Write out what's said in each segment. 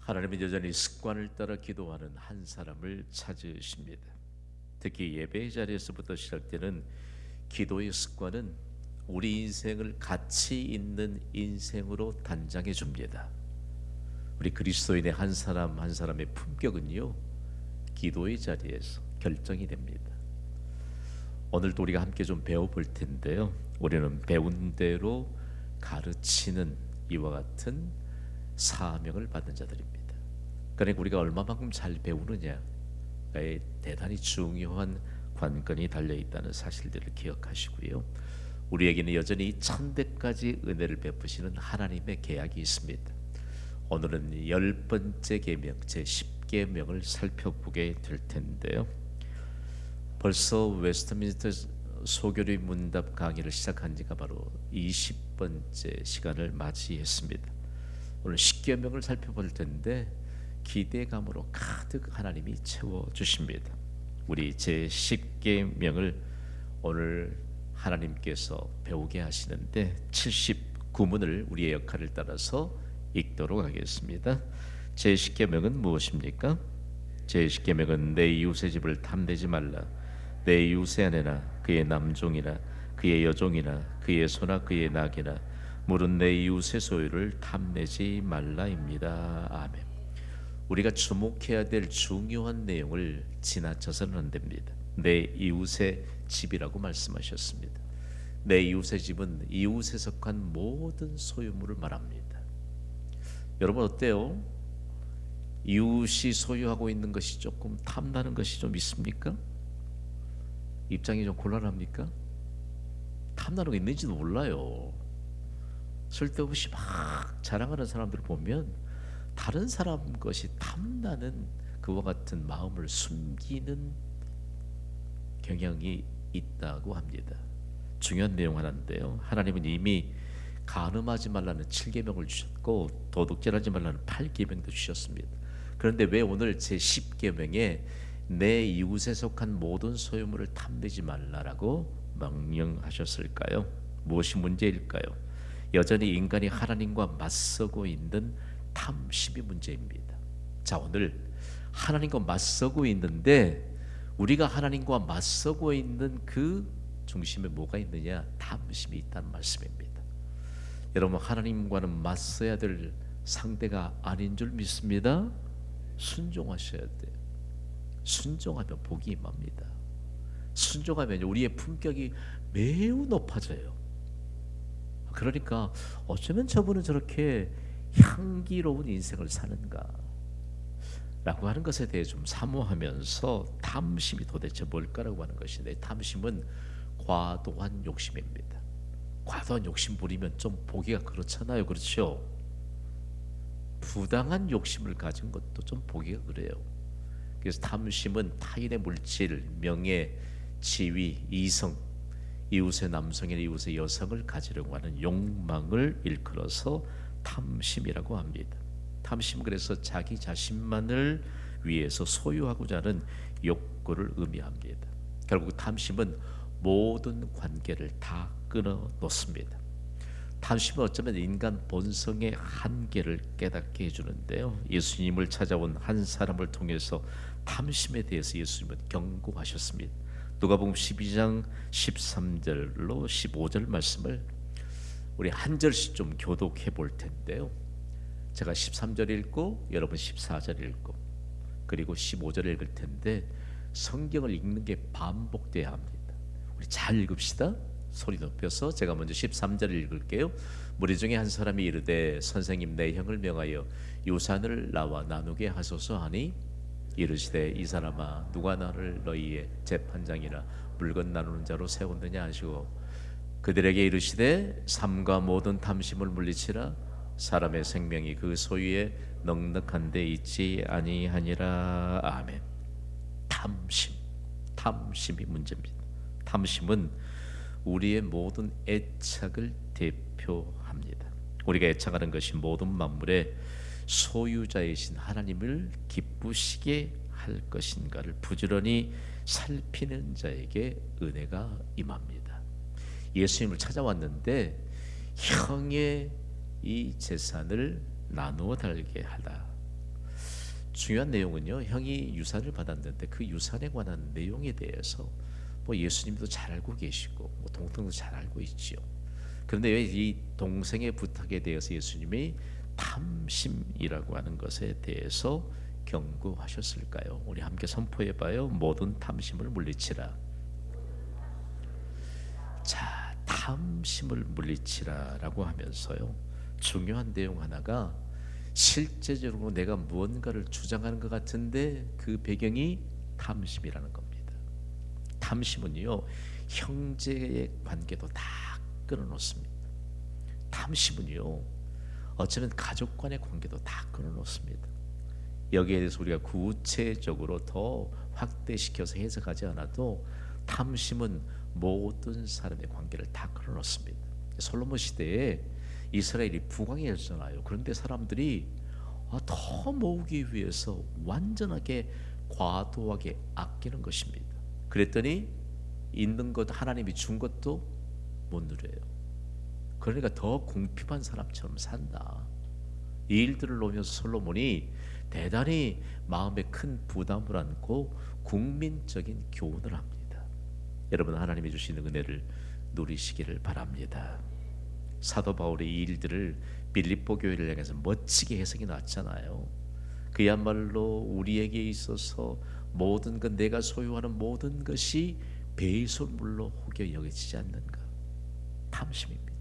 하나님은 여전히 습관을 따라 기도하는 한 사람을 찾으십니다. 특히 예배의 자리에서부터 시작되는 기도의 습관은 우리 인생을 가치 있는 인생으로 단장해 줍니다. 우리 그리스도인의 한 사람 한 사람의 품격은요, 기도의 자리에서 결정이 됩니다. 오늘도 우리가 함께 좀 배워볼 텐데요, 우리는 배운 대로 가르치는 이와 같은 사명을 받은 자들입니다. 그러니까 우리가 얼마만큼 잘 배우느냐에 대단히 중요한 관건이 달려있다는 사실들을 기억하시고요, 우리에게는 여전히 천대까지 은혜를 베푸시는 하나님의 계약이 있습니다. 오늘은 10번째 계명 제10계명을 살펴보게 될 텐데요, 벌써 웨스트민스터 소교리 문답 강의를 시작한 지가 바로 20번째 시간을 맞이했습니다. 오늘 10계명을 살펴볼 텐데 기대감으로 가득 하나님이 채워주십니다. 우리 제10계명을 오늘 하나님께서 배우게 하시는데 79문을 우리의 역할을 따라서 읽도록 하겠습니다. 제10계명은 무엇입니까? 제10계명은 내 이웃의 집을 탐내지 말라. 내 이웃의 아내나 그의 남종이나 그의 여종이나 그의 소나 그의 낙이나 물은 내 이웃의 소유를 탐내지 말라입니다. 아멘. 우리가 주목해야 될 중요한 내용을 지나쳐서는 안 됩니다. 내 이웃의 집이라고 말씀하셨습니다. 내 이웃의 집은 이웃에 속한 모든 소유물을 말합니다. 여러분 어때요? 이웃이 소유하고 있는 것이 조금 탐나는 것이 좀 있습니까? 입장이 좀 곤란합니까? 탐나는 거 있는지도 몰라요. 쓸데없이 막 자랑하는 사람들을 보면 다른 사람 것이 탐나는 그와 같은 마음을 숨기는 경향이 있다고 합니다. 중요한 내용 하나인데요, 하나님은 이미 간음하지 말라는 7계명을 주셨고 도둑질하지 말라는 8계명도 주셨습니다. 그런데 왜 오늘 제10계명에 내 이웃에 속한 모든 소유물을 탐내지 말라라고 명령하셨을까요? 무엇이 문제일까요? 여전히 인간이 하나님과 맞서고 있는 탐심이 문제입니다. 자, 오늘 하나님과 맞서고 있는데 우리가 하나님과 맞서고 있는 그 중심에 뭐가 있느냐? 탐심이 있다는 말씀입니다. 여러분, 하나님과는 맞서야 될 상대가 아닌 줄 믿습니다. 순종하셔야 돼요. 순종하면 복이 임합니다. 순종하면 우리의 품격이 매우 높아져요. 그러니까 어쩌면 저분은 저렇게 향기로운 인생을 사는가 라고 하는 것에 대해 좀 사모하면서 탐심이 도대체 뭘까라고 하는 것인데, 탐심은 과도한 욕심입니다. 과도한 욕심 부리면 좀 보기가 그렇잖아요. 그렇죠? 부당한 욕심을 가진 것도 좀 보기가 그래요. 그래서 탐심은 타인의 물질, 명예, 지위, 이성, 이웃의 남성이나 이웃의 여성을 가지려고 하는 욕망을 일컬어서 탐심이라고 합니다. 탐심은 그래서 자기 자신만을 위해서 소유하고자 하는 욕구를 의미합니다. 결국 탐심은 모든 관계를 다 끊어 놓습니다. 탐심은 어쩌면 인간 본성의 한계를 깨닫게 해주는데요, 예수님을 찾아온 한 사람을 통해서 탐심에 대해서 예수님은 경고하셨습니다. 누가복음 12장 13절로 15절 말씀을 우리 한 절씩 좀 교독해 볼 텐데요, 제가 13절 읽고 여러분 14절 읽고 그리고 15절 읽을 텐데 성경을 읽는 게 반복돼야 합니다. 우리 잘 읽읍시다. 소리 높여서 제가 먼저 13절을 읽을게요. 무리 중에 한 사람이 이르되 선생님, 내 형을 명하여 유산을 나와 나누게 하소서 하니 이르시되 이 사람아, 누가 나를 너희의 재판장이나 물건 나누는 자로 세웠느냐 하시고 그들에게 이르시되 삶과 모든 탐심을 물리치라. 사람의 생명이 그 소유에 넉넉한 데 있지 아니하니라. 아멘. 탐심이 문제입니다. 탐심은 우리의 모든 애착을 대표합니다. 우리가 애착하는 것이 모든 만물의 소유자이신 하나님을 기쁘시게 할 것인가를 부지런히 살피는 자에게 은혜가 임합니다. 예수님을 찾아왔는데 형의 이 재산을 나누어 달게 하라. 중요한 내용은요, 형이 유산을 받았는데 그 유산에 관한 내용에 대해서 뭐 예수님도 잘 알고 계시고 뭐 동생도 잘 알고 있지요. 그런데 왜 이 동생의 부탁에 대해서 예수님이 탐심이라고 하는 것에 대해서 경고하셨을까요? 우리 함께 선포해봐요. 모든 탐심을 물리치라. 자, 탐심을 물리치라라고 하면서요, 중요한 내용 하나가 실제적으로 내가 무언가를 주장하는 것 같은데 그 배경이 탐심이라는 겁니다. 탐심은요, 형제의 관계도 다 끊어놓습니다. 탐심은요, 어쩌면 가족 간의 관계도 다 끊어놓습니다. 여기에 대해서 우리가 구체적으로 더 확대시켜서 해석하지 않아도 탐심은 모든 사람의 관계를 다 끊어놓습니다. 솔로몬 시대에 이스라엘이 부강했잖아요. 그런데 사람들이 더 모으기 위해서 완전하게 과도하게 아끼는 것입니다. 그랬더니 있는 것 하나님이 준 것도 못 누려요. 그러니까 더 궁핍한 사람처럼 산다. 이 일들을 놓으면서 솔로몬이 대단히 마음에 큰 부담을 안고 국민적인 교훈을 합니다. 여러분, 하나님이 주시는 은혜를 누리시기를 바랍니다. 사도 바울의 이 일들을 빌립보 교회를 향해서 멋지게 해석이 났잖아요. 그야말로 우리에게 있어서 모든 것, 내가 소유하는 모든 것이 배설물로 혹여 여겨지지 않는가. 탐심입니다.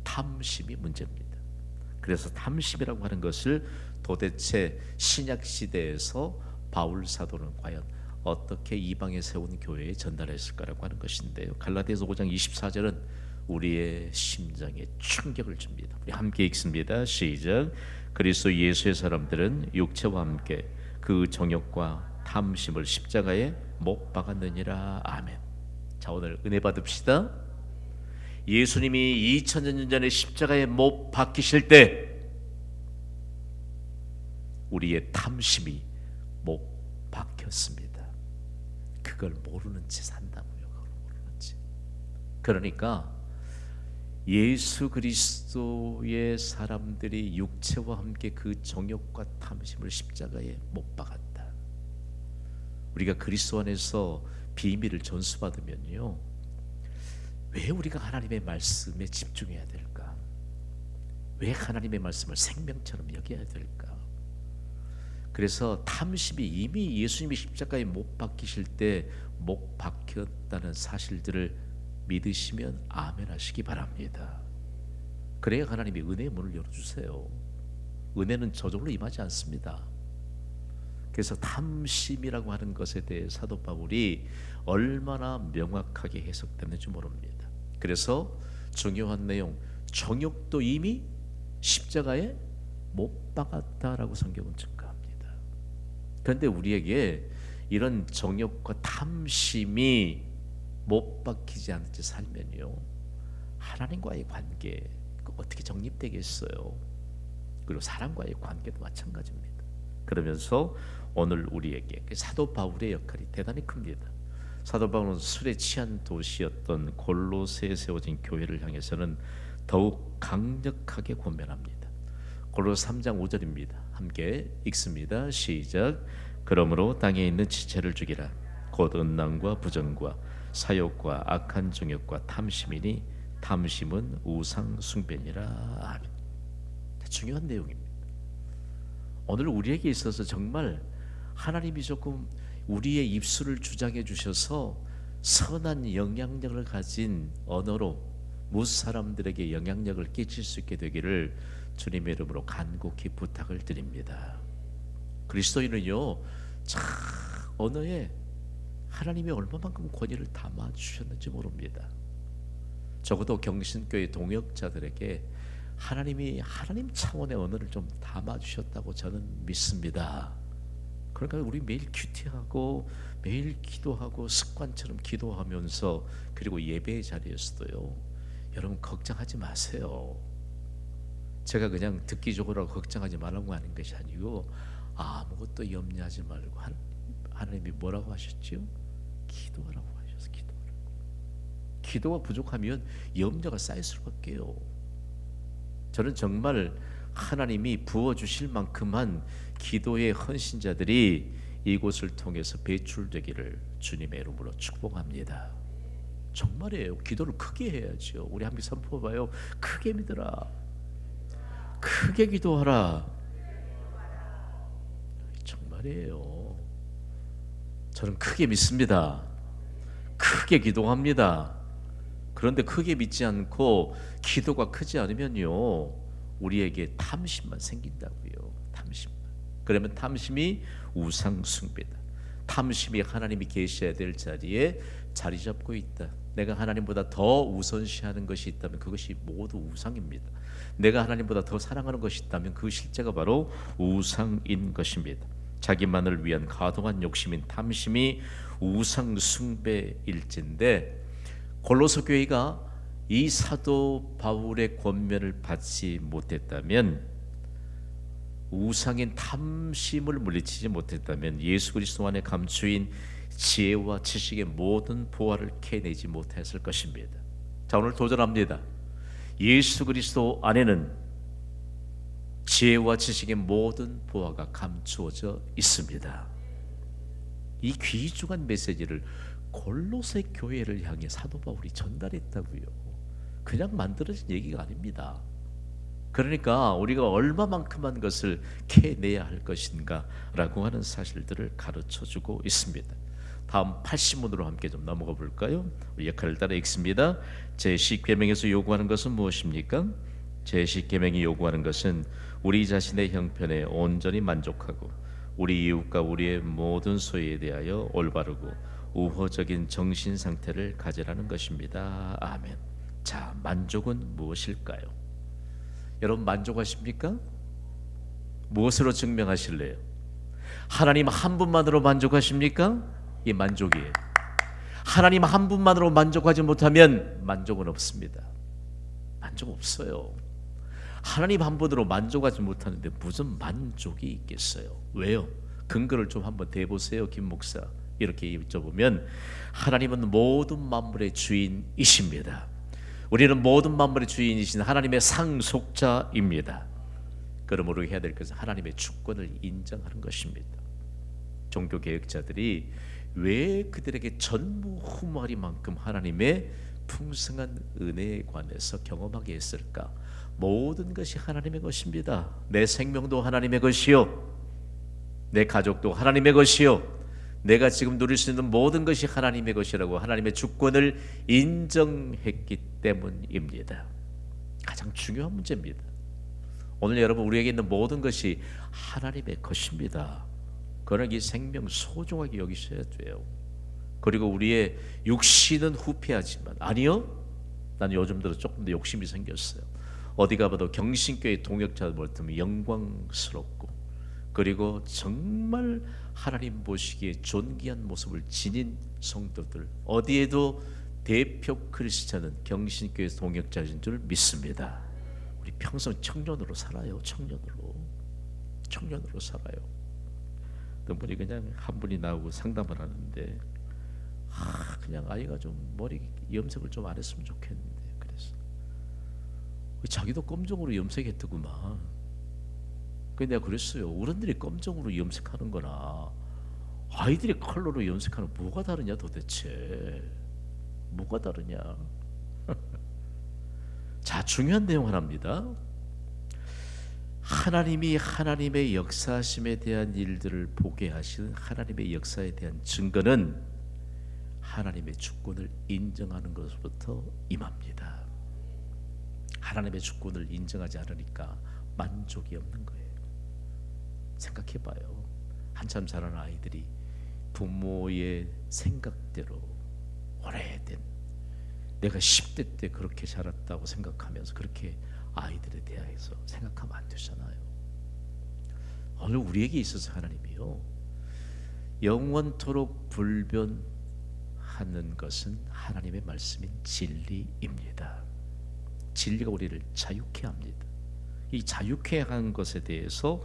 탐심이 문제입니다. 그래서 탐심이라고 하는 것을 도대체 신약 시대에서 바울 사도는 과연 어떻게 이방에 세운 교회에 전달했을까라고 하는 것인데요. 갈라디아서 5장 24절은 우리의 심장에 충격을 줍니다. 우리 함께 읽습니다. 시작. 그리스도 예수의 사람들은 육체와 함께 그 정욕과 탐심을 십자가에 못 박았느니라. 아멘. 자, 오늘 은혜 받읍시다. 예수님이 2000년 전에 십자가에 못 박히실 때 우리의 탐심이 못 박혔습니다. 그걸 모르는 채 산다고요. 그걸 모르는 채. 그러니까 예수 그리스도의 사람들이 육체와 함께 그 정욕과 탐심을 십자가에 못 박았다. 우리가 그리스도 안에서 비밀을 전수받으면요, 왜 우리가 하나님의 말씀에 집중해야 될까? 왜 하나님의 말씀을 생명처럼 여겨야 될까? 그래서 탐심이 이미 예수님이 십자가에 못 박히실 때 못 박혔다는 사실들을 믿으시면 아멘 하시기 바랍니다. 그래야 하나님이 은혜의 문을 열어주세요. 은혜는 저절로 임하지 않습니다. 그래서 탐심이라고 하는 것에 대해 사도 바울이 얼마나 명확하게 해석됐는지 모릅니다. 그래서 중요한 내용, 정욕도 이미 십자가에 못 박았다라고 성경은 증거합니다. 그런데 우리에게 이런 정욕과 탐심이 못 박히지 않은 채 살면요, 하나님과의 관계 어떻게 정립되겠어요? 그리고 사람과의 관계도 마찬가지입니다. 그러면서 오늘 우리에게 사도 바울의 역할이 대단히 큽니다. 사도 바울은 술에 취한 도시였던 골로새에 세워진 교회를 향해서는 더욱 강력하게 권면합니다. 골로새 3장 5절입니다. 함께 읽습니다. 시작. 그러므로 땅에 있는 지체를 죽이라. 곧 음란과 부정과 사욕과 악한 정욕과 탐심이니 탐심은 우상 숭배니라. 중요한 내용입니다. 오늘 우리에게 있어서 정말 하나님이 조금 우리의 입술을 주장해 주셔서 선한 영향력을 가진 언어로 무엇 사람들에게 영향력을 끼칠 수 있게 되기를 주님의 이름으로 간곡히 부탁을 드립니다. 그리스도인은요, 참 언어에 하나님이 얼마만큼 권위를 담아 주셨는지 모릅니다. 적어도 경신교회 동역자들에게 하나님이 하나님 차원의 언어를 좀 담아 주셨다고 저는 믿습니다. 그러니까 우리 매일 큐티하고 매일 기도하고 습관처럼 기도하면서 그리고 예배 자리에서도요, 여러분 걱정하지 마세요. 제가 그냥 듣기적으로 걱정하지 말라고 하는 것이 아니고 아무것도 염려하지 말고 하나님이 뭐라고 하셨지요? 기도하라고 하셨어요. 기도하라고. 기도가 부족하면 염려가 쌓일 수밖에요. 저는 정말 하나님이 부어주실 만큼만 기도의 헌신자들이 이곳을 통해서 배출되기를 주님의 이름으로 축복합니다. 정말이에요. 기도를 크게 해야죠. 우리 함께 선포해봐요. 크게 믿어라. 크게 기도하라. 정말이에요. 저는 크게 믿습니다. 크게 기도합니다. 그런데 크게 믿지 않고 기도가 크지 않으면요, 우리에게 탐심만 생긴다고요. 탐심만. 그러면 탐심이 우상 숭배다. 탐심이 하나님이 계셔야 될 자리에 자리 잡고 있다. 내가 하나님보다 더 우선시하는 것이 있다면 그것이 모두 우상입니다. 내가 하나님보다 더 사랑하는 것이 있다면 그 실제가 바로 우상인 것입니다. 자기만을 위한 가동한 욕심인 탐심이 우상 숭배일진데, 골로새 교회가 이 사도 바울의 권면을 받지 못했다면, 우상인 탐심을 물리치지 못했다면 예수 그리스도 안에 감추인 지혜와 지식의 모든 보화를 캐내지 못했을 것입니다. 자, 오늘 도전합니다. 예수 그리스도 안에는 지혜와 지식의 모든 보화가 감추어져 있습니다. 이 귀중한 메시지를 골로새 교회를 향해 사도 바울이 전달했다고요. 그냥 만들어진 얘기가 아닙니다. 그러니까 우리가 얼마만큼만 것을 캐내야 할 것인가 라고 하는 사실들을 가르쳐주고 있습니다. 다음 80문으로 함께 좀 넘어가 볼까요? 역할을 따라 읽습니다. 제10계명에서 요구하는 것은 무엇입니까? 제10계명이 요구하는 것은 우리 자신의 형편에 온전히 만족하고 우리 이웃과 우리의 모든 소유에 대하여 올바르고 우호적인 정신 상태를 가지라는 것입니다. 아멘. 자, 만족은 무엇일까요? 여러분 만족하십니까? 무엇으로 증명하실래요? 하나님 한 분만으로 만족하십니까? 이 만족이에요. 하나님 한 분만으로 만족하지 못하면 만족은 없습니다. 만족 없어요. 하나님 한 분으로 만족하지 못하는데 무슨 만족이 있겠어요? 왜요? 근거를 좀 한번 대보세요, 김 목사. 이렇게 여쭤보면, 하나님은 모든 만물의 주인이십니다. 우리는 모든 만물의 주인이신 하나님의 상속자입니다. 그러므로 해야 될 것은 하나님의 주권을 인정하는 것입니다. 종교개혁자들이 왜 그들에게 전무후무하리만큼 하나님의 풍성한 은혜에 관해서 경험하게 했을까? 모든 것이 하나님의 것입니다. 내 생명도 하나님의 것이요, 내 가족도 하나님의 것이요, 내가 지금 누릴 수 있는 모든 것이 하나님의 것이라고 하나님의 주권을 인정했기 때문입니다. 가장 중요한 문제입니다. 오늘 여러분, 우리에게 있는 모든 것이 하나님의 것입니다. 그러나 이 생명 소중하게 여기셔야 돼요. 그리고 우리의 육신은 후패하지만, 아니요, 나는 요즘 들어 조금 더 욕심이 생겼어요. 어디 가봐도 경신교회 동역자들 볼 때면 영광스럽고, 그리고 정말 하나님 보시기에 존귀한 모습을 지닌 성도들, 어디에도 대표 크리스찬은 경신교회 동역자인 줄 믿습니다. 우리 평생 청년으로 살아요. 청년으로 살아요. 분이 그냥 한 분이 나오고 상담을 하는데, 그냥 아이가 좀 머리 염색을 좀 안 했으면 좋겠는데, 그래서 자기도 검정으로 염색했더구만. 그래서 내가 그랬어요. 어른들이 검정으로 염색하는 거나 아이들이 컬러로 염색하는 뭐가 다르냐 도대체. 뭐가 다르냐. 자, 중요한 내용 하나입니다. 하나님이 하나님의 역사심에 대한 일들을 보게 하시는 하나님의 역사에 대한 증거는 하나님의 주권을 인정하는 것부터 임합니다. 하나님의 주권을 인정하지 않으니까 만족이 없는 거예요. 생각해봐요. 한참 자란 아이들이 부모의 생각대로 오래된, 내가 10대 때 그렇게 자랐다고 생각하면서 그렇게 아이들에 대해서 생각하면 안 되잖아요. 오늘 우리에게 있어서 하나님이요, 영원토록 불변하는 것은 하나님의 말씀인 진리입니다. 진리가 우리를 자유케 합니다. 이 자유케 하는 것에 대해서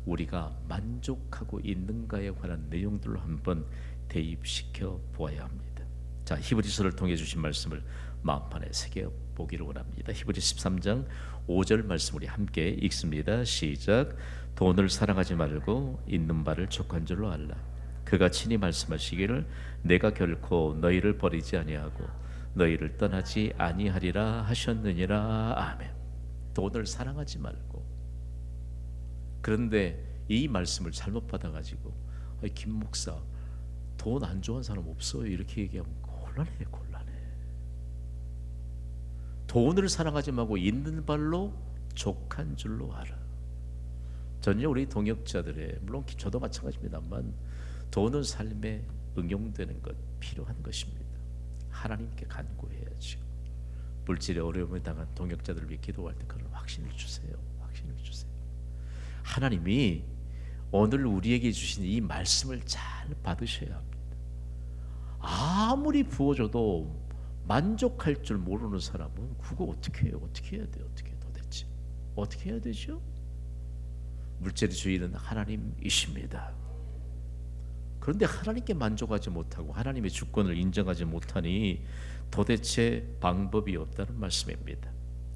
우리가 만족하고 있는가에 관한 내용들로 한번 대입시켜 보아야 합니다. 자, 히브리서를 통해 주신 말씀을 마음판에 새겨 보기를 원합니다. 히브리서 13장 5절 말씀 우리 함께 읽습니다. 시작. 돈을 사랑하지 말고 있는 바를 족한 줄로 알라. 그가 친히 말씀하시기를 내가 결코 너희를 버리지 아니하고 너희를 떠나지 아니하리라 하셨느니라. 아멘. 돈을 사랑하지 말고. 그런데 이 말씀을 잘못 받아가지고 김 목사 돈 안 좋아하는 사람 없어요 이렇게 얘기하면 곤란해. 돈을 사랑하지 말고 있는 발로 족한 줄로 알아. 전혀 우리 동역자들의, 물론 저도 마찬가지입니다만, 돈은 삶에 응용되는 것, 필요한 것입니다. 하나님께 간구해야죠. 물질의 어려움을 당한 동역자들을 위해 기도할 때 그런 확신을 주세요. 확신을 주세요. 하나님이 오늘 우리에게 주신 이 말씀을 잘 받으셔야 합니다. 아무리 부어줘도 만족할 줄 모르는 사람은 그거 어떻게 해요? 어떻게 해야 돼요? 어떻게 도대체? 어떻게 해야 되죠? 물질의 주인은 하나님이십니다. 그런데 하나님께 만족하지 못하고 하나님의 주권을 인정하지 못하니 도대체 방법이 없다는 말씀입니다.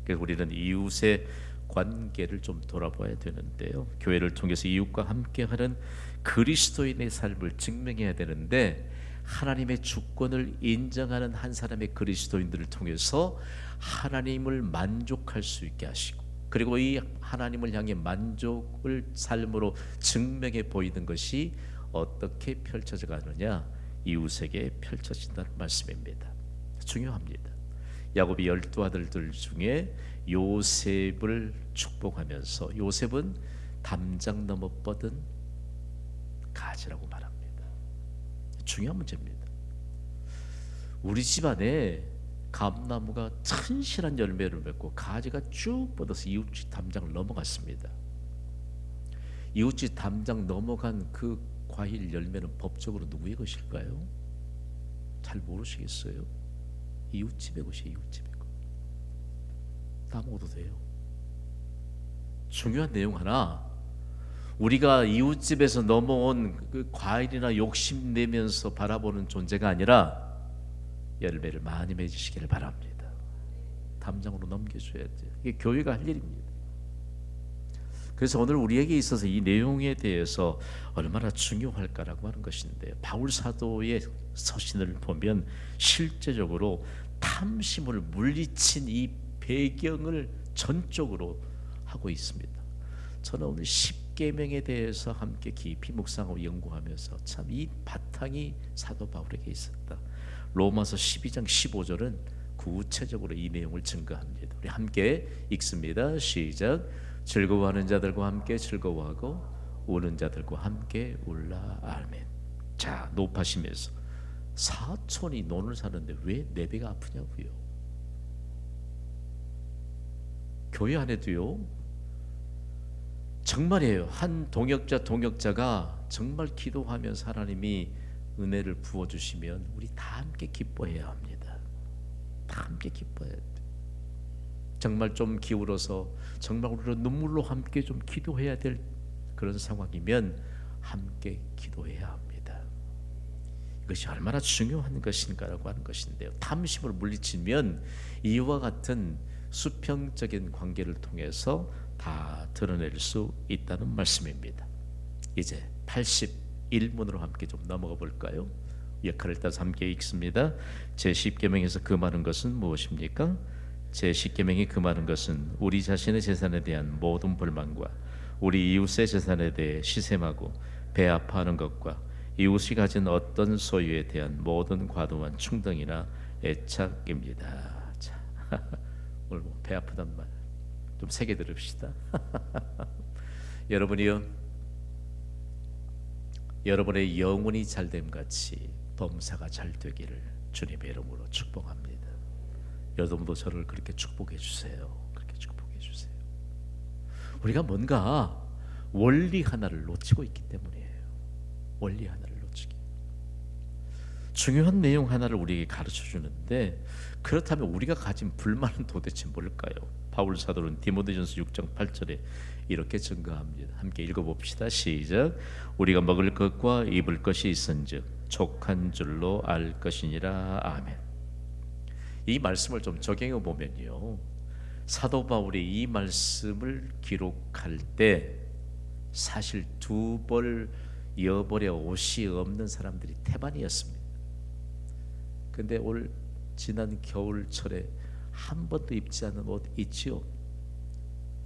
그래서 우리는 이웃의 관계를 좀 돌아봐야 되는데요. 교회를 통해서 이웃과 함께하는 그리스도인의 삶을 증명해야 되는데 하나님의 주권을 인정하는 한 사람의 그리스도인들을 통해서 하나님을 만족할 수 있게 하시고, 그리고 이 하나님을 향해 만족을 삶으로 증명해 보이는 것이 어떻게 펼쳐져 가느냐, 이웃에게 펼쳐진다는 말씀입니다. 중요합니다. 야곱이 12아들들 중에 요셉을 축복하면서 요셉은 담장 넘어 뻗은 가지라고 말합니다. 중요한 문제입니다. 우리 집안에 감나무가 튼실한 열매를 맺고 가지가 쭉 뻗어서 이웃집 담장을 넘어갔습니다. 이웃집 담장 넘어간 그 과일 열매는 법적으로 누구의 것일까요? 잘 모르시겠어요? 이웃집의 것이 이웃집의 것. 따먹어도 돼요. 중요한 내용 하나, 우리가 이웃집에서 넘어온 그 과일이나 욕심내면서 바라보는 존재가 아니라 열매를 많이 맺으시기를 바랍니다. 담장으로 넘겨줘야 돼요. 이게 교회가 할 일입니다. 그래서 오늘 우리에게 있어서 이 내용에 대해서 얼마나 중요할까라고 하는 것인데요. 바울 사도의 서신을 보면 실제적으로 탐심을 물리친 이 배경을 전적으로 하고 있습니다. 저는 오늘 10계명에 대해서 함께 깊이 묵상하고 연구하면서 참 이 바탕이 사도 바울에게 있었다. 로마서 12장 15절은 구체적으로 이 내용을 증거합니다. 우리 함께 읽습니다. 시작. 즐거워하는 자들과 함께 즐거워하고 우는 자들과 함께 울라. 아멘. 자, 높아시면서 사촌이 논을 사는데 왜 내 배가 아프냐고요. 교회 안에도요, 정말이에요. 한 동역자가 정말 기도하면서 하나님이 은혜를 부어주시면 우리 다 함께 기뻐해야 합니다. 다 함께 기뻐해야 돼요. 정말 좀 기울어서 정말 우리로 눈물로 함께 좀 기도해야 될 그런 상황이면 함께 기도해야 합니다. 이것이 얼마나 중요한 것인가라고 하는 것인데요. 탐심을 물리치면 이와 같은 수평적인 관계를 통해서 다 드러낼 수 있다는 말씀입니다. 이제 81문으로 함께 좀 넘어가 볼까요? 역할을 따서 함께 읽습니다. 제10계명에서 금하는 것은 무엇입니까? 제10계명이 금하는 것은 우리 자신의 재산에 대한 모든 불만과 우리 이웃의 재산에 대해 시샘하고 배아파하는 것과 이웃이 가진 어떤 소유에 대한 모든 과도한 충동이나 애착입니다. 자, 오늘 뭐 배 아프단 말 좀 세게 들읍시다. 여러분이요, 여러분의 영혼이 잘됨 같이 범사가 잘 되기를 주님의 이름으로 축복합니다. 여러분도 저를 그렇게 축복해 주세요. 그렇게 축복해 주세요. 우리가 뭔가 원리 하나를 놓치고 있기 때문이에요. 원리 하나를 놓치기. 중요한 내용 하나를 우리에게 가르쳐 주는데, 그렇다면 우리가 가진 불만은 도대체 뭘까요? 바울 사도는 디모데전서 6장 8절에 이렇게 증거합니다. 함께 읽어봅시다. 시작. 우리가 먹을 것과 입을 것이 있은즉 족한 줄로 알 것이니라. 아멘. 이 말씀을 좀 적용해 보면요, 사도 바울이 이 말씀을 기록할 때 사실 두 벌 여벌의 옷이 없는 사람들이 태반이었습니다. 근데 올 지난 겨울철에 한 번도 입지 않은 옷 있지요?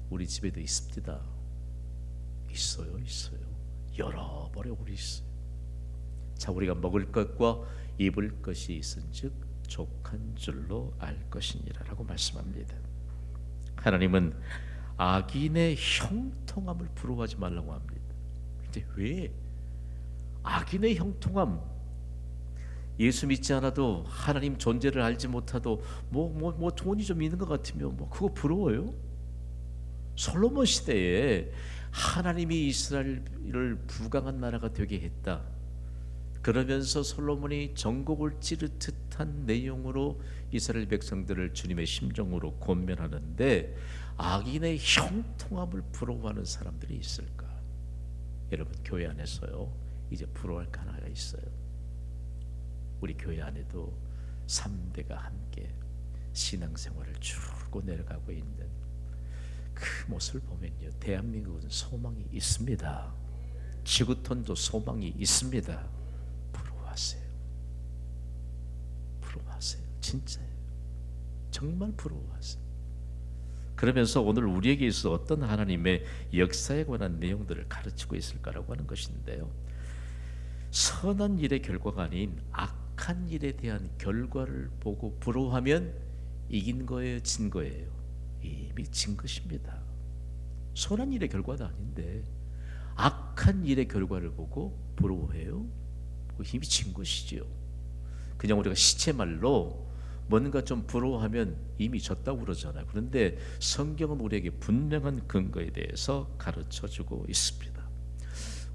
우리 집에도 있습니다. 있어요. 여러 벌의 옷이 있어요. 자, 우리가 먹을 것과 입을 것이 있은즉 족한 줄로 알 것이니라라고 말씀합니다. 하나님은 악인의 형통함을 부러워하지 말라고 합니다. 근데 왜 악인의 형통함? 예수 믿지 않아도 하나님 존재를 알지 못하도 뭐 돈이 좀 있는 것 같으면 뭐 그거 부러워요? 솔로몬 시대에 하나님이 이스라엘을 부강한 나라가 되게 했다. 그러면서 솔로몬이 전곡을 찌를 듯한 내용으로 이스라엘 백성들을 주님의 심정으로 권면하는데 악인의 형통함을 부러워하는 사람들이 있을까? 여러분, 교회 안에서요 이제 부러워할 거 하나가 있어요. 우리 교회 안에도 3대가 함께 신앙생활을 줄고 내려가고 있는 그 모습을 보면요, 대한민국은 소망이 있습니다. 지구촌도 소망이 있습니다. 부러워하세요. 진짜예요. 정말 부러워하세요. 그러면서 오늘 우리에게 있어 어떤 하나님의 역사에 관한 내용들을 가르치고 있을까라고 하는 것인데요, 선한 일의 결과가 아닌 악한 일에 대한 결과를 보고 부러워하면 이긴 거예요, 진 거예요? 이미 진 것입니다. 선한 일의 결과도 아닌데 악한 일의 결과를 보고 부러워해요? 이미 진 것이지요. 그냥 우리가 시체말로 뭔가 좀 부러워하면 이미 졌다고 그러잖아요. 그런데 성경은 우리에게 분명한 근거에 대해서 가르쳐주고 있습니다.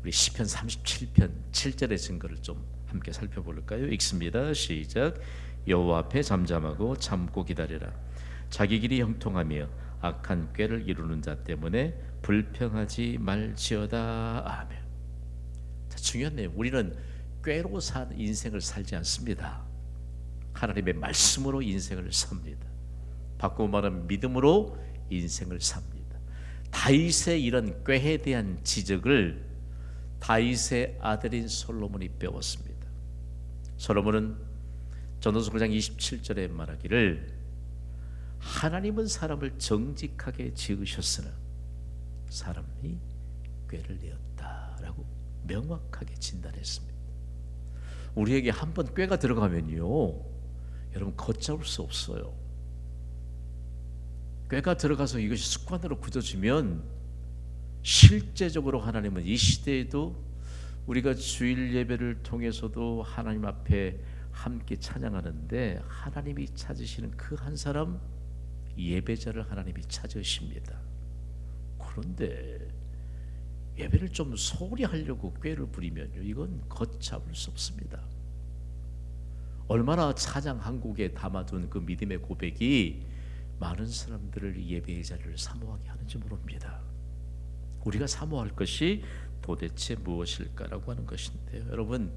우리 시편 37편 7절의 증거를 좀 함께 살펴볼까요? 읽습니다. 시작. 여호와 앞에 잠잠하고 참고 기다리라. 자기 길이 형통하며 악한 꾀를 이루는 자 때문에 불평하지 말지어다. 아멘. 자, 중요한 내용, 우리는 꾀로 산 인생을 살지 않습니다. 하나님의 말씀으로 인생을 삽니다. 바꾸고 말하면 믿음으로 인생을 삽니다. 다윗의 이런 꾀에 대한 지적을 다윗의 아들인 솔로몬이 배웠습니다. 솔로몬은 전도서 9장 27절에 말하기를 하나님은 사람을 정직하게 지으셨으나 사람이 꾀를 내었다라고 명확하게 진단했습니다. 우리에게 한번 꾀가 들어가면요, 여러분 걷잡을 수 없어요. 꾀가 들어가서 이것이 습관으로 굳어지면 실제적으로 하나님은 이 시대에도 우리가 주일 예배를 통해서도 하나님 앞에 함께 찬양하는데 하나님이 찾으시는 그 한 사람 예배자를 하나님이 찾으십니다. 그런데 예배를 좀 소홀히 하려고 꾀를 부리면요, 이건 걷잡을 수 없습니다. 얼마나 찬양 한 곡에 담아둔 그 믿음의 고백이 많은 사람들을 예배의 자리를 사모하게 하는지 모릅니다. 우리가 사모할 것이 도대체 무엇일까라고 하는 것인데요, 여러분,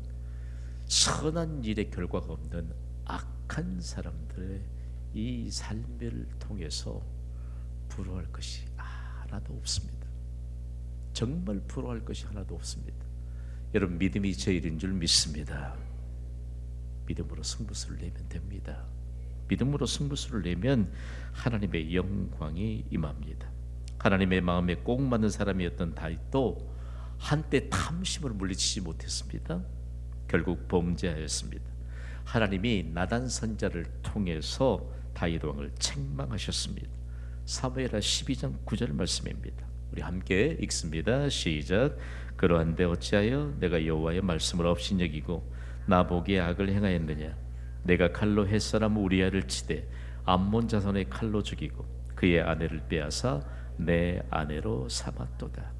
선한 일의 결과가 없는 악한 사람들의 이 삶을 통해서 부러워할 것이 하나도 없습니다. 정말 부러워할 것이 하나도 없습니다. 여러분, 믿음이 제일인 줄 믿습니다. 믿음으로 승부수를 내면 됩니다. 믿음으로 승부수를 내면 하나님의 영광이 임합니다. 하나님의 마음에 꼭 맞는 사람이었던 다윗도 한때 탐심을 물리치지 못했습니다. 결국 범죄하였습니다. 하나님이 나단 선자를 통해서 다윗 왕을 책망하셨습니다. 사무엘하 12장 9절 말씀입니다. 우리 함께 읽습니다. 시작. 그러한데 어찌하여 내가 여호와의 말씀을 업신여기고 나보기에 악을 행하였느냐. 내가 칼로 햇사람 우리아를 치되 암몬 자손의 칼로 죽이고 그의 아내를 빼앗아 내 아내로 삼았도다.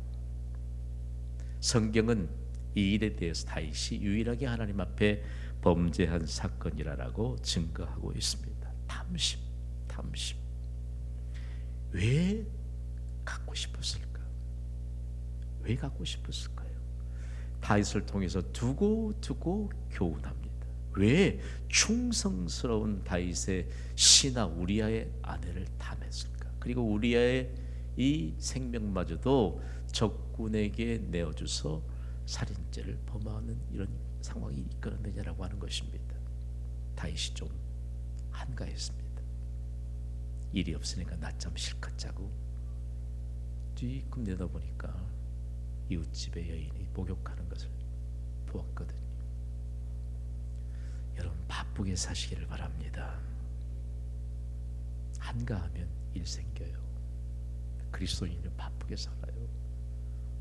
성경은 이 일에 대해서 다윗이 유일하게 하나님 앞에 범죄한 사건이라고 증거하고 있습니다. 탐심. 왜 갖고 싶었을까? 왜 갖고 싶었을까요? 다윗을 통해서 두고 교훈합니다. 왜 충성스러운 다윗의 신하 우리아의 아내를 탐했을까? 그리고 우리아의 이 생명마저도 적군에게 내어줘서 살인죄를 범하는 이런 상황이 이끌어내냐라고 하는 것입니다. 다윗이 좀 한가했습니다. 일이 없으니까 낮잠 실컷 자고 뒤금 내다보니까 이웃집의 여인이 목욕하는 것을 보았거든요. 여러분, 바쁘게 사시기를 바랍니다. 한가하면 일 생겨요. 그리스도인은 바쁘게 살아요.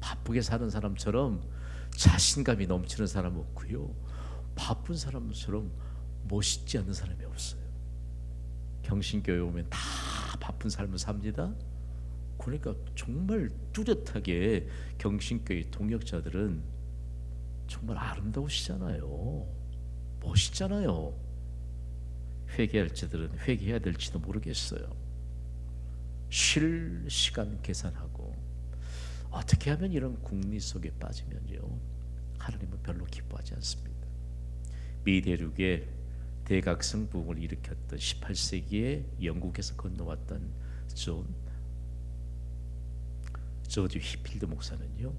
바쁘게 사는 사람처럼 자신감이 넘치는 사람 없고요, 바쁜 사람처럼 멋있지 않은 사람이 없어요. 경신교회 오면 다 바쁜 삶을 삽니다. 그러니까 정말 뚜렷하게 경신교회 동역자들은 정말 아름다우시잖아요. 멋있잖아요. 회개할 자들은 회개해야 될지도 모르겠어요. 쉴 시간 계산하고 어떻게 하면 이런 궁리 속에 빠지면요, 하나님은 별로 기뻐하지 않습니다. 미대륙에 대각성 부흥을 일으켰던 18세기에 영국에서 건너왔던 조지 휘필드 목사는요,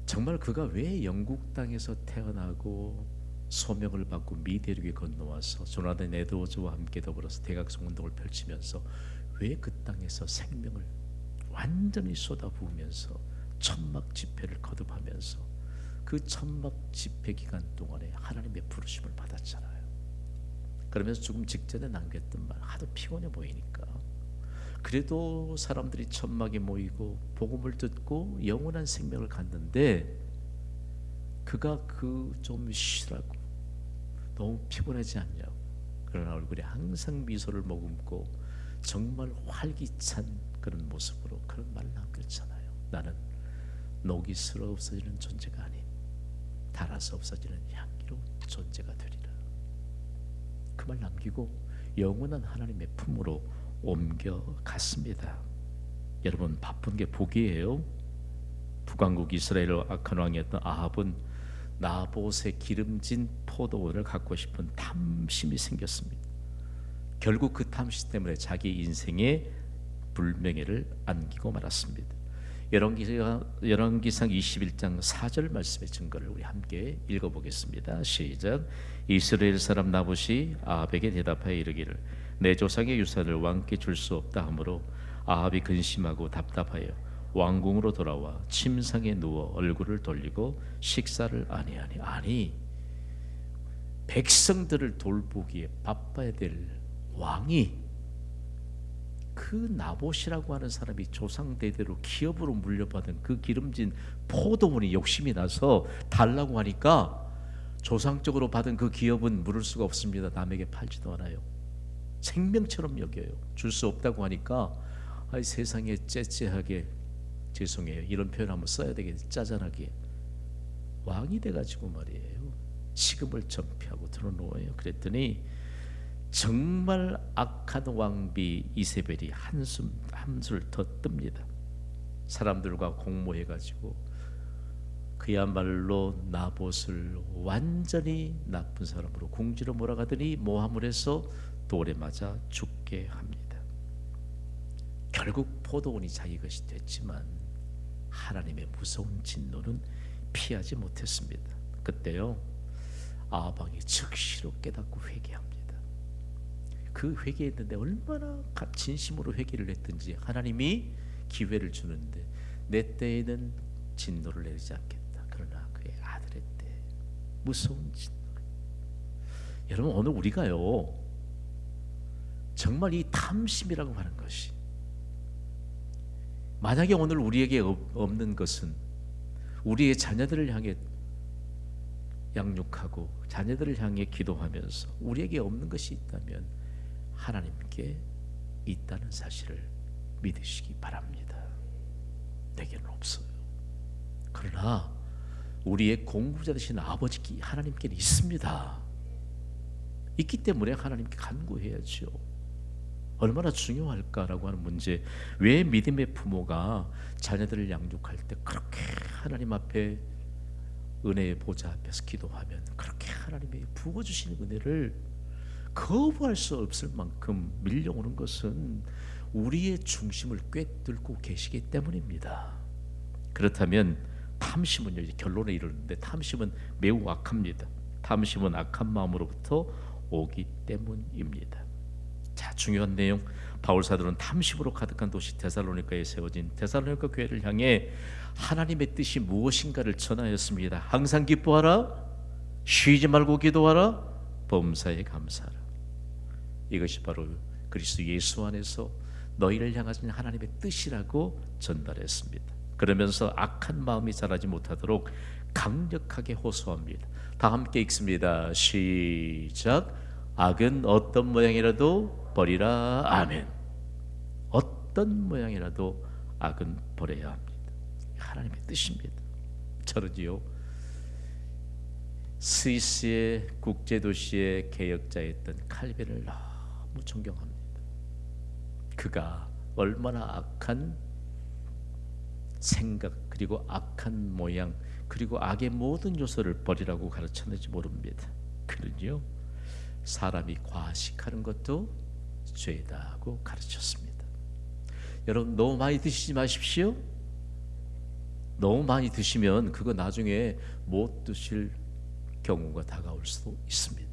정말 그가 왜 영국 땅에서 태어나고 소명을 받고 미대륙에 건너와서 조나단 에드워즈와 함께 더불어서 대각성 운동을 펼치면서 왜 그 땅에서 생명을 완전히 쏟아부으면서 천막 집회를 거듭하면서 그 천막 집회 기간 동안에 하나님의 부르심을 받았잖아요. 그러면서 죽음 직전에 남겼던 말, 하도 피곤해 보이니까 그래도 사람들이 천막에 모이고 복음을 듣고 영원한 생명을 갖는데 그가 그 좀 쉬라고, 너무 피곤하지 않냐고, 그러나 얼굴에 항상 미소를 머금고 정말 활기찬 그런 모습으로 그런 말을 남겼잖아요. 나는 녹이 슬어 없어지는 존재가 아닌 달아서 없어지는 향기로운 존재가 되리라. 그 말 남기고 영원한 하나님의 품으로 옮겨갔습니다. 여러분, 바쁜 게 복이에요. 북왕국 이스라엘 악한 왕이었던 아합은 나봇의 기름진 포도원을 갖고 싶은 탐심이 생겼습니다. 결국 그 탐심 때문에 자기 인생에 불명예를 안기고 말았습니다. 열왕기상 21장 4절 말씀의 증거를 우리 함께 읽어보겠습니다. 시작. 이스라엘 사람 나봇이 아합에게 대답하여 이르기를 내 조상의 유산을 왕께 줄 수 없다 하므로 아합이 근심하고 답답하여 왕궁으로 돌아와 침상에 누워 얼굴을 돌리고 식사를 아니하니. 아니, 백성들을 돌보기에 바빠야 될 왕이 그 나봇이라고 하는 사람이 조상 대대로 기업으로 물려받은 그 기름진 포도원이 욕심이 나서 달라고 하니까 조상적으로 받은 그 기업은 물을 수가 없습니다. 남에게 팔지도 않아요. 생명처럼 여겨요. 줄 수 없다고 하니까 세상에 째째하게, 죄송해요, 이런 표현 한번 써야 되겠지, 짜잔하게 왕이 돼가지고 말이에요, 식음을 전폐하고 드러누워요. 그랬더니 정말 악한 왕비 이세벨이 한술 더 뜹니다. 사람들과 공모해가지고 그야말로 나봇을 완전히 나쁜 사람으로 궁지로 몰아가더니 모함을 해서 돌에 맞아 죽게 합니다. 결국 포도원이 자기 것이 됐지만 하나님의 무서운 진노는 피하지 못했습니다. 그때요, 아합 왕이 즉시로 깨닫고 회개합니다. 그 회개했는데 얼마나 진심으로 회개를 했든지 하나님이 기회를 주는데 내 때에는 진노를 내리지 않겠다. 그러나 그의 아들의 때 무서운 진노. 여러분, 오늘 우리가요, 정말 이 탐심이라고 하는 것이, 만약에 오늘 우리에게 없는 것은 우리의 자녀들을 향해 양육하고 자녀들을 향해 기도하면서 우리에게 없는 것이 있다면 하나님께 있다는 사실을 믿으시기 바랍니다. 내게는 없어요. 그러나 우리의 공부자 되신 아버지 하나님께는 있습니다. 있기 때문에 하나님께 간구해야죠. 얼마나 중요할까라고 하는 문제. 왜 믿음의 부모가 자녀들을 양육할 때 그렇게 하나님 앞에 은혜의 보좌 앞에서 기도하면 그렇게 하나님의 부어주시는 은혜를 거부할 수 없을 만큼 밀려오는 것은 우리의 중심을 꿰뚫고 계시기 때문입니다. 그렇다면 탐심은요, 이제 결론에 이르는데 탐심은 매우 악합니다. 탐심은 악한 마음으로부터 오기 때문입니다. 자, 중요한 내용. 바울 사도는 탐심으로 가득한 도시 데살로니가에 세워진 데살로니가 교회를 향해 하나님의 뜻이 무엇인가를 전하였습니다. 항상 기뻐하라, 쉬지 말고 기도하라, 범사에 감사하라. 이것이 바로 그리스도 예수 안에서 너희를 향하신 하나님의 뜻이라고 전달했습니다. 그러면서 악한 마음이 자라지 못하도록 강력하게 호소합니다. 다 함께 읽습니다. 시작. 악은 어떤 모양이라도 버리라. 아멘. 어떤 모양이라도 악은 버려야 합니다. 하나님의 뜻입니다. 저는요, 스위스의 국제도시의 개혁자였던 칼빈을 너무 존경합니다. 그가 얼마나 악한 생각, 그리고 악한 모양, 그리고 악의 모든 요소를 버리라고 가르쳤는지 모릅니다. 그는요, 사람이 과식하는 것도 죄다고 가르쳤습니다. 여러분, 너무 많이 드시지 마십시오. 너무 많이 드시면 그거 나중에 못 드실 경우가 다가올 수도 있습니다.